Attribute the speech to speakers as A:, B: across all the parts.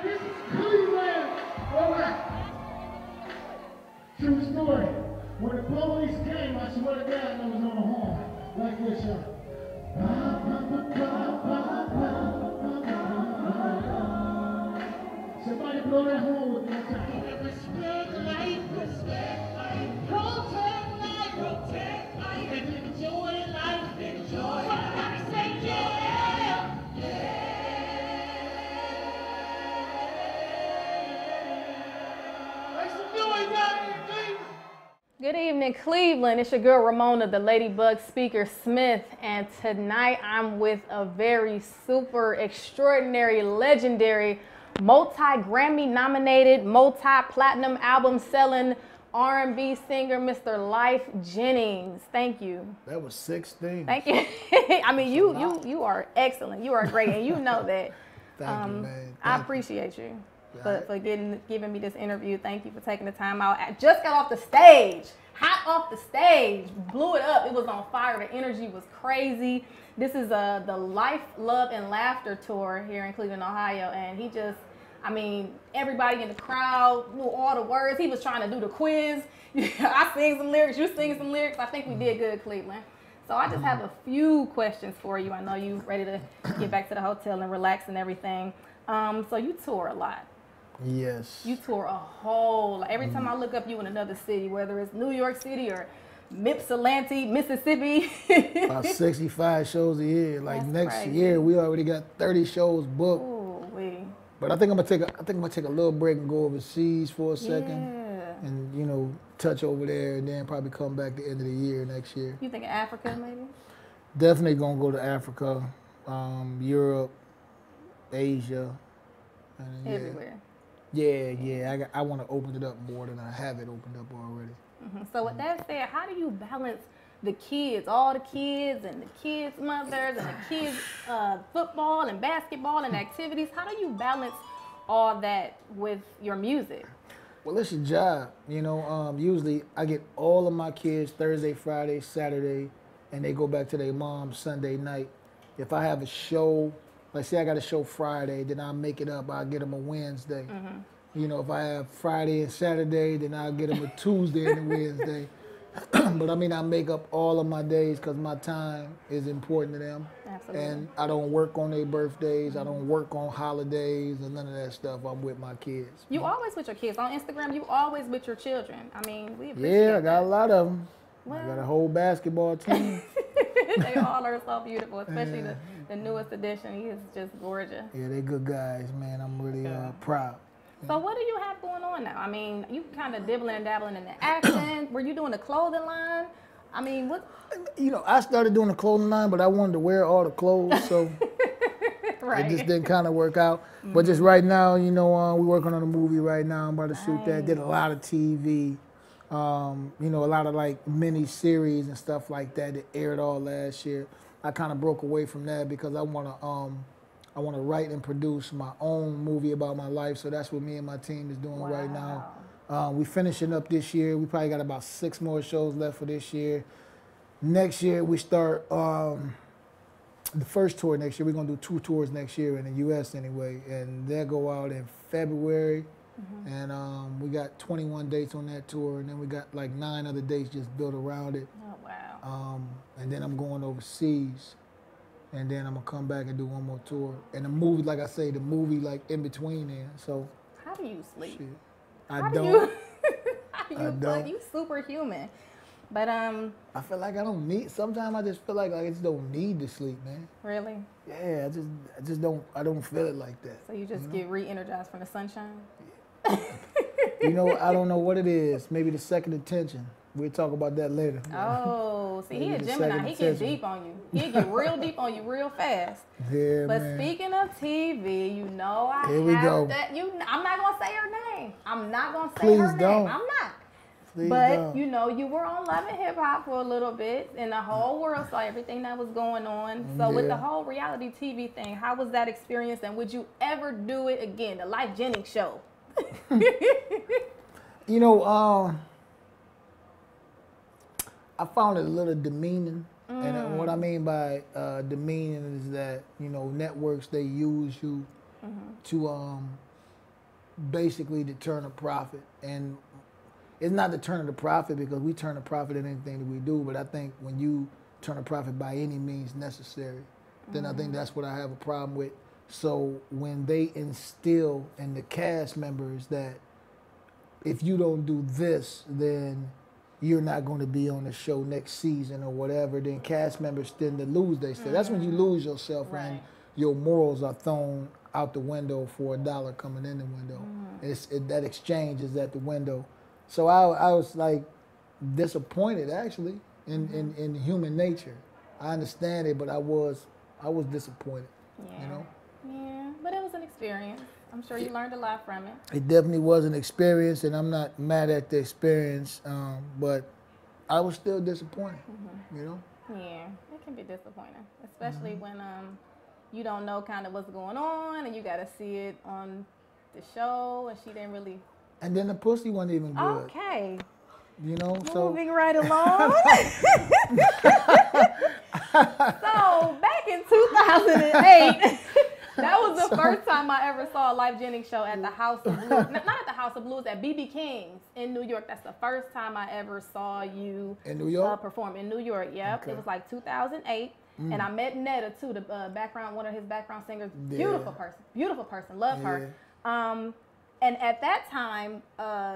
A: This is Cleveland. All right. True story. When the police came, I swear to God, I was on the horn. Like this, y'all. Somebody blow that horn with me one time. Respect life, protect life, and enjoy life, enjoy life. Say yeah, Make some noise out here, Cleveland.
B: Good evening, Cleveland. It's your girl Ramona, the Ladybug Speaker Smith, and tonight I'm with a very super extraordinary, legendary, multi-Grammy nominated, multi-platinum album selling R&B singer, Mr. Lyfe Jennings. Thank you.
C: That was 16.
B: Thank you. I mean, you are excellent. You are great, and you know that.
C: Thank you, man.
B: I appreciate you for giving me this interview. Thank you for taking the time out. I just got off the stage, hot off the stage, blew it up. It was on fire. The energy was crazy. This is the Life, Love, and Laughter tour here in Cleveland, Ohio, and he just, I mean, everybody in the crowd knew all the words. He was trying to do the quiz. I sing some lyrics, you sing some lyrics. I think we did good, Cleveland. So I just have a few questions for you. I know you ready to get back to the hotel and relax and everything. So you tour a lot.
C: Yes.
B: You tour a whole lot. Every time I look up you in another city, whether it's New York City or Ypsilanti, Mississippi.
C: About 65 shows a year. Like
B: That's
C: next
B: crazy.
C: year, we already got 30 shows booked.
B: Ooh,
C: But I think I'm gonna take a little break and go overseas for a second,
B: yeah.
C: and touch over there, and then probably come back the end of the year next year.
B: You think of Africa maybe?
C: Definitely gonna go to Africa, Europe, Asia, and
B: Everywhere.
C: Yeah. I want to open it up more than I have it opened up already.
B: So with that said, how do you balance the kids, all the kids and the kids' mothers and the kids' football and basketball and activities? How do you balance all that with your music?
C: Well, it's a job, Usually I get all of my kids Thursday, Friday, Saturday, and they go back to their mom Sunday night. If I have a show, like say I got a show Friday, then I'll make it up. I'll get them a Wednesday. If I have Friday and Saturday, then I'll get them a Tuesday and a Wednesday. But I mean, I make up all of my days because my time is important to them.
B: Absolutely.
C: And I don't work on their birthdays. I don't work on holidays and none of that stuff. I'm with my kids.
B: You always with your kids. On Instagram, you always with your children. I mean, we appreciate
C: Yeah, I got a lot of them.
B: Well,
C: I got a whole basketball team.
B: they all are so beautiful, especially the newest edition. He is just gorgeous.
C: Yeah, they good guys, man. I'm really proud.
B: So what do you have going on now? I mean, you kind of dibbling and dabbling in the accent. Were you doing a clothing line? I mean, what?
C: I started doing a clothing line, but I wanted to wear all the clothes, so
B: Right.
C: it just didn't kind of work out. But just right now, we're working on a movie right now. I'm about to shoot that. Did a lot of TV, a lot of like mini series and stuff like that that aired all last year. I kind of broke away from that because I want to write and produce my own movie about my life. So that's what me and my team is doing right now. We finishing up this year. We probably got about 6 more shows left for this year. Next year we start the first tour next year. We're gonna do 2 tours next year in the U.S. anyway, and they'll go out in February. And we got 21 dates on that tour, and then we got like 9 other dates just built around it.
B: Oh wow.
C: And then I'm going overseas. And then I'm gonna come back and do 1 more tour. And the movie, like I say, the movie like in between there. So
B: How do you sleep?
C: shit.
B: How
C: I
B: do
C: don't.
B: you? How do you?
C: I don't.
B: You superhuman. But
C: I feel like I don't need. Sometimes I just feel like I just don't need to sleep, man.
B: really.
C: Yeah, I just don't. I don't feel it like that.
B: So you just get re-energized from the sunshine?
C: I don't know what it is. Maybe the second attention. We'll talk about that later.
B: Oh, see, he a
C: Maybe the
B: Gemini.
C: second
B: He get
C: attention.
B: deep on you. He get real deep on you real fast.
C: Yeah,
B: But
C: man.
B: speaking of TV, I
C: Here we
B: have
C: go.
B: that. I'm not gonna say her name. I'm not gonna say
C: Please
B: her name.
C: don't.
B: I'm not.
C: Please
B: But
C: don't.
B: you were on Love and Hip Hop for a little bit, and the whole world saw everything that was going on. So with the
C: Yeah.
B: whole reality TV thing, how was that experience, and would you ever do it again? The Lyfe Jennings show.
C: I found it a little demeaning. And what I mean by demeaning is that, networks, they use you to basically to turn a profit. And it's not to turn a profit because we turn a profit in anything that we do, but I think when you turn a profit by any means necessary, then I think that's what I have a problem with. So when they instill in the cast members that if you don't do this, then you're not going to be on the show next season or whatever, then cast members tend to lose their stuff. That's when you lose yourself, when your morals are thrown out the window for $1 coming in the window. That exchange is at the window. So I was like disappointed actually in human nature. I understand it, but I was disappointed.
B: Yeah.
C: You know?
B: Yeah, but it was an experience. I'm sure you learned a lot from it.
C: It definitely was an experience, and I'm not mad at the experience, but I was still disappointed, you know?
B: Yeah, it can be disappointing, especially when you don't know kind of what's going on, and you got to see it on the show, and she didn't really...
C: And then the pussy wasn't even good.
B: Okay.
C: You know, so...
B: Moving right along. So, back in 2008... That was the first time I ever saw a Lyfe Jennings show at the House of Blues. Not at the House of Blues, at BB King's in New York. That's the first time I ever saw you
C: in New York?
B: Perform in New York. Yep, okay. It was like 2008. And I met Netta too, the one of his background singers.
C: Yeah.
B: Beautiful person, love her. And at that time,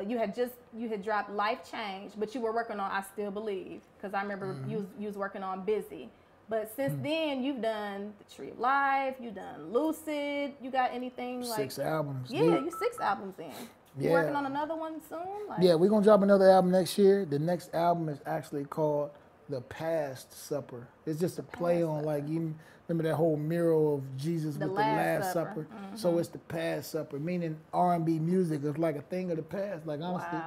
B: you had dropped Life Change, but you were working on I Still Believe, because I remember you was working on Busy. But since then, you've done The Tree of Life, you've done Lucid. You got anything like
C: 6 albums?
B: Yeah, you 6 albums in. You working on another one soon? Like,
C: yeah, we're gonna drop another album next year. The next album is actually called The Past Supper. It's just a play on like, you remember that whole mural of Jesus with the Last Supper? So it's The Past Supper, meaning R&B music is like a thing of the past. Like honestly,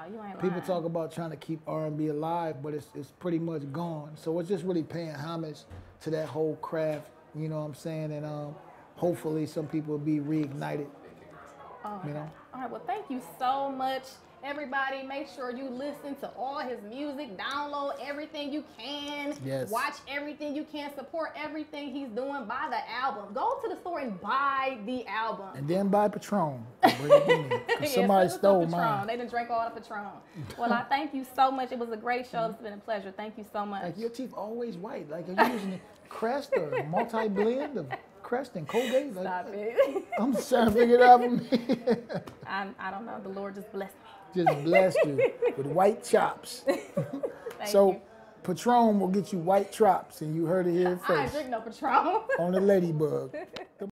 C: people talk about trying to keep R&B alive, but it's pretty much gone. So it's just really paying homage to that whole craft, you know what I'm saying? And hopefully some people will be reignited, you know?
B: All right, well, thank you so much. Everybody, make sure you listen to all his music, download everything you can, watch everything you can, support everything he's doing, buy the album. Go to the store and buy the album.
C: And then buy Patron. Bring it to me, 'cause somebody stole mine.
B: They done drank all the Patron. Well, I thank you so much. It was a great show. It's been a pleasure. Thank you so much.
C: Like your teeth always white. Like you're using Crest or multi-blend of Crest and Colgate. Like,
B: stop it.
C: I'm just trying to figure it out for me.
B: I don't know. The Lord just blessed me.
C: Just blessed you with white chops. So Patron will get you white chops, and you heard it here first.
B: I drink no Patron.
C: On the Ladybug.